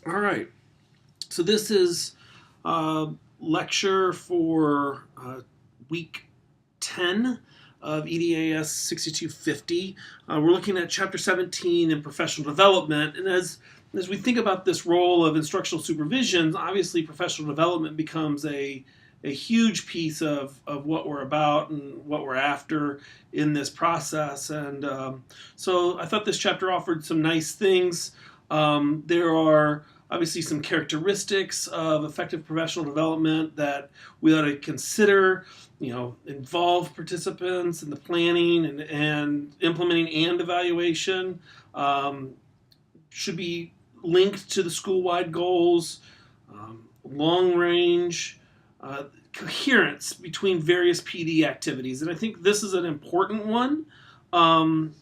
All right. So this is lecture for week 10 of EDAS 6250. We're looking at chapter 17 in professional development. And as we think about this role of instructional supervision, obviously professional development becomes a huge piece of what we're about and what we're after in this process. And so I thought this chapter offered some nice things. There are obviously some characteristics of effective professional development that we ought to consider, involve participants in the planning and implementing and evaluation. Should be linked to the school-wide goals, long range, coherence between various PD activities. And I think this is an important one, along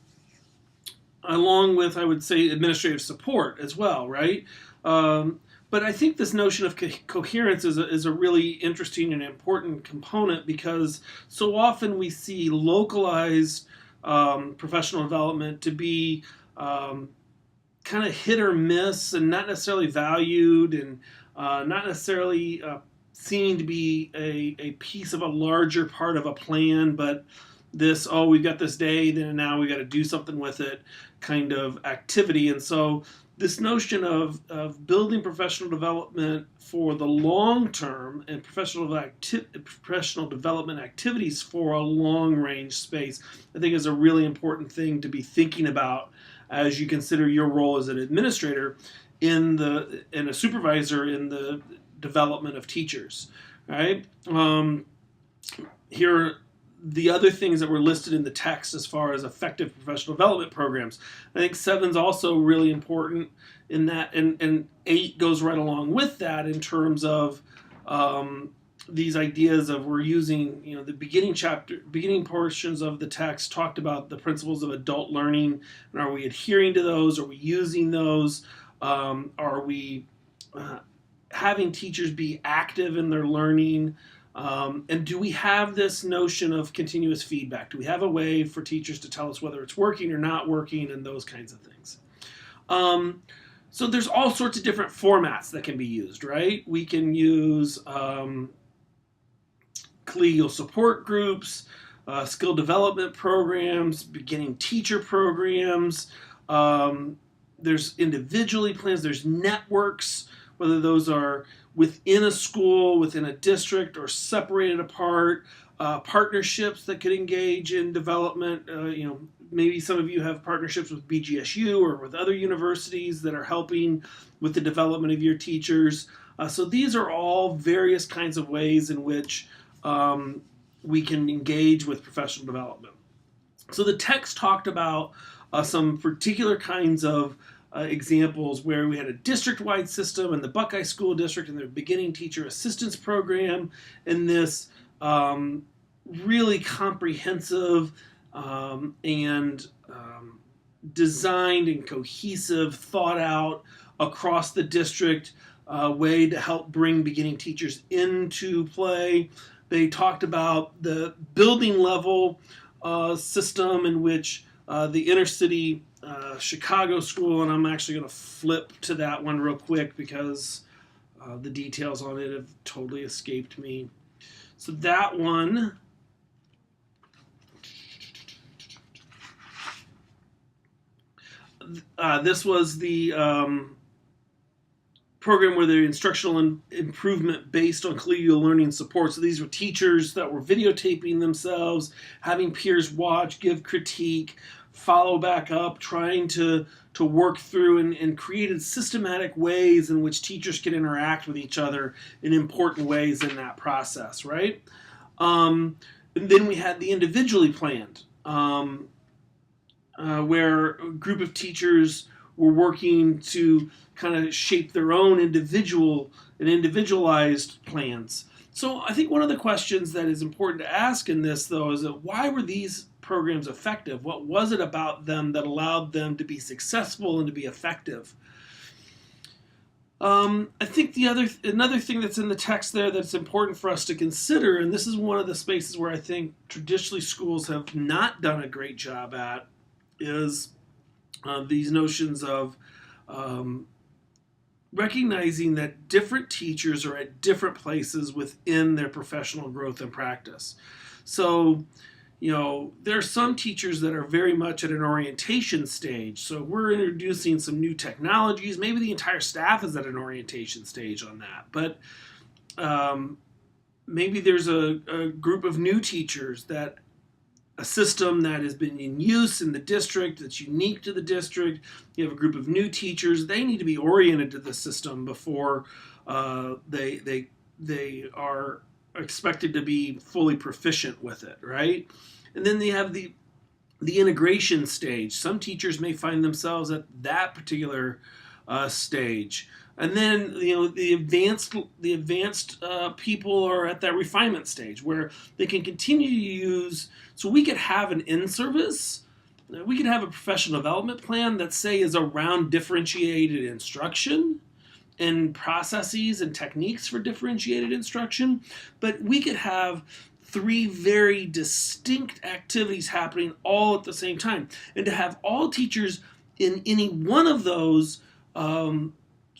with, I would say, administrative support as well, right? But I think this notion of coherence is a really interesting and important component, because so often we see localized professional development to be kind of hit or miss and not necessarily valued, and not necessarily seen to be a piece of a larger part of a plan, but this, we've got this day, then now we got to do something with it kind of activity. And so this notion of building professional development for the long term and professional development activities for a long range space, I think is a really important thing to be thinking about as you consider your role as an administrator and a supervisor in the development of teachers. Right? Here are the other things that were listed in the text as far as effective professional development programs. I think 7's also really important in that, and 8 goes right along with that in terms of these ideas of we're using, the beginning portions of the text talked about the principles of adult learning, and are we adhering to those? Are we using those? Are we having teachers be active in their learning? And do we have this notion of continuous feedback? Do we have a way for teachers to tell us whether it's working or not working, and those kinds of things? So there's all sorts of different formats that can be used, right? We can use collegial support groups, skill development programs, beginning teacher programs. There's individually plans, there's networks, whether those are within a school, within a district, or separated apart, partnerships that could engage in development. Maybe some of you have partnerships with BGSU or with other universities that are helping with the development of your teachers. So these are all various kinds of ways in which we can engage with professional development. So the text talked about some particular kinds of examples where we had a district-wide system in the Buckeye School District and their beginning teacher assistance program, and this really comprehensive and designed and cohesive, thought out across the district way to help bring beginning teachers into play. They talked about the building level system in which the inner city Chicago school, and I'm actually going to flip to that one real quick because the details on it have totally escaped me. So that one, this was the program where the instructional improvement based on collegial learning support. So these were teachers that were videotaping themselves, having peers watch, give critique, follow back up, trying to work through and created systematic ways in which teachers can interact with each other in important ways in that process, right? And then we had the individually planned, where a group of teachers were working to kind of shape their own individualized plans. So I think one of the questions that is important to ask in this, though, is that why were these programs effective? What was it about them that allowed them to be successful and to be effective? I think another thing that's in the text there that's important for us to consider, and this is one of the spaces where I think traditionally schools have not done a great job at, is these notions of recognizing that different teachers are at different places within their professional growth and practice. So, there are some teachers that are very much at an orientation stage. So we're introducing some new technologies. Maybe the entire staff is at an orientation stage on that. But maybe there's a group of new teachers that a system that has been in use in the district that's unique to the district. You have a group of new teachers. They need to be oriented to the system before they are expected to be fully proficient with it, right? And then they have the integration stage. Some teachers may find themselves at that particular stage. And then the advanced people are at that refinement stage where they can continue to use. So we could have an in-service, we could have a professional development plan that say is around differentiated instruction and processes and techniques for differentiated instruction, but we could have 3 very distinct activities happening all at the same time, and to have all teachers in any one of those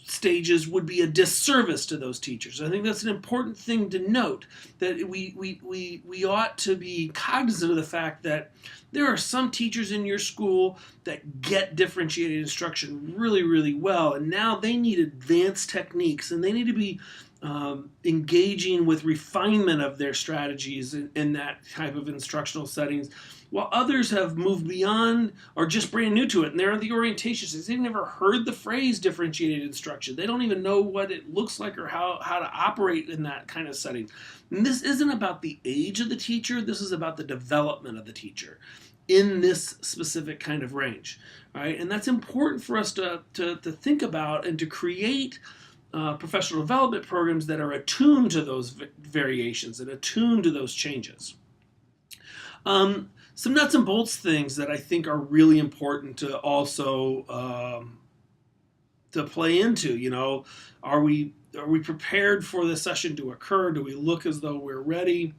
stages would be a disservice to those teachers. I think that's an important thing to note, that we ought to be cognizant of the fact that there are some teachers in your school that get differentiated instruction really, really well, and now they need advanced techniques, and they need to be engaging with refinement of their strategies in that type of instructional settings, while others have moved beyond or just brand new to it, and they're in the orientation stage. They've never heard the phrase differentiated instruction. They don't even know what it looks like or how to operate in that kind of setting. And this isn't about the age of the teacher. This is about the development of the teacher in this specific kind of range. All right? And that's important for us to think about and to create professional development programs that are attuned to those variations and attuned to those changes. Some nuts and bolts things that I think are really important to also to play into. Are we prepared for the session to occur? Do we look as though we're ready?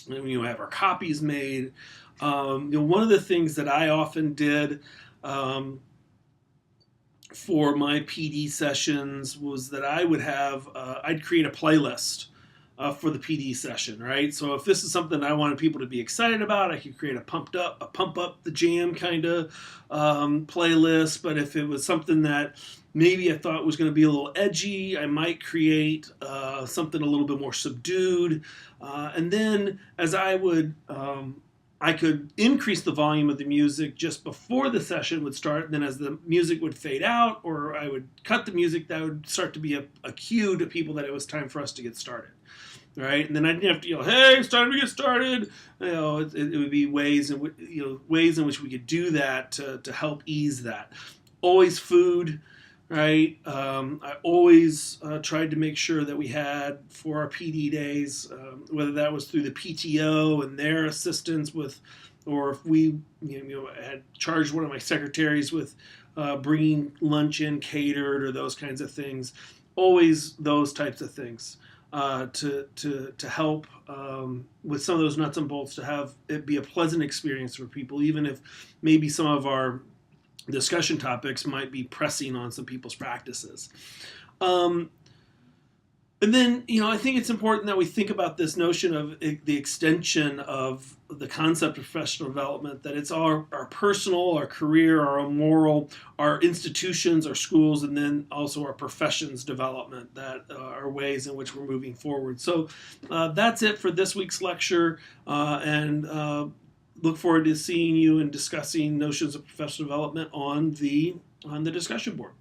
And we have our copies made. One of the things that I often did for my PD sessions was that I would have I'd create a playlist for the PD session, right? So if this is something I wanted people to be excited about, I could create a pump up the jam kind of playlist. But if it was something that maybe I thought was going to be a little edgy, I might create something a little bit more subdued. And then as I could increase the volume of the music just before the session would start. And then as the music would fade out, or I would cut the music, that would start to be a cue to people that it was time for us to get started. Right, and then I didn't have to yell, "Hey, it's time to get started." It would be ways in which we could do that to help ease that. Always food, right? I always tried to make sure that we had for our PD days, whether that was through the PTO and their assistance with, or if we had charged one of my secretaries with bringing lunch in catered or those kinds of things. Always those types of things. To help with some of those nuts and bolts, to have it be a pleasant experience for people, even if maybe some of our discussion topics might be pressing on some people's practices. And then, I think it's important that we think about this notion of the extension of the concept of professional development, that it's our personal, our career, our moral, our institutions, our schools, and then also our professions development that are ways in which we're moving forward. So that's it for this week's lecture, and look forward to seeing you and discussing notions of professional development on the discussion board.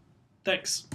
Thanks.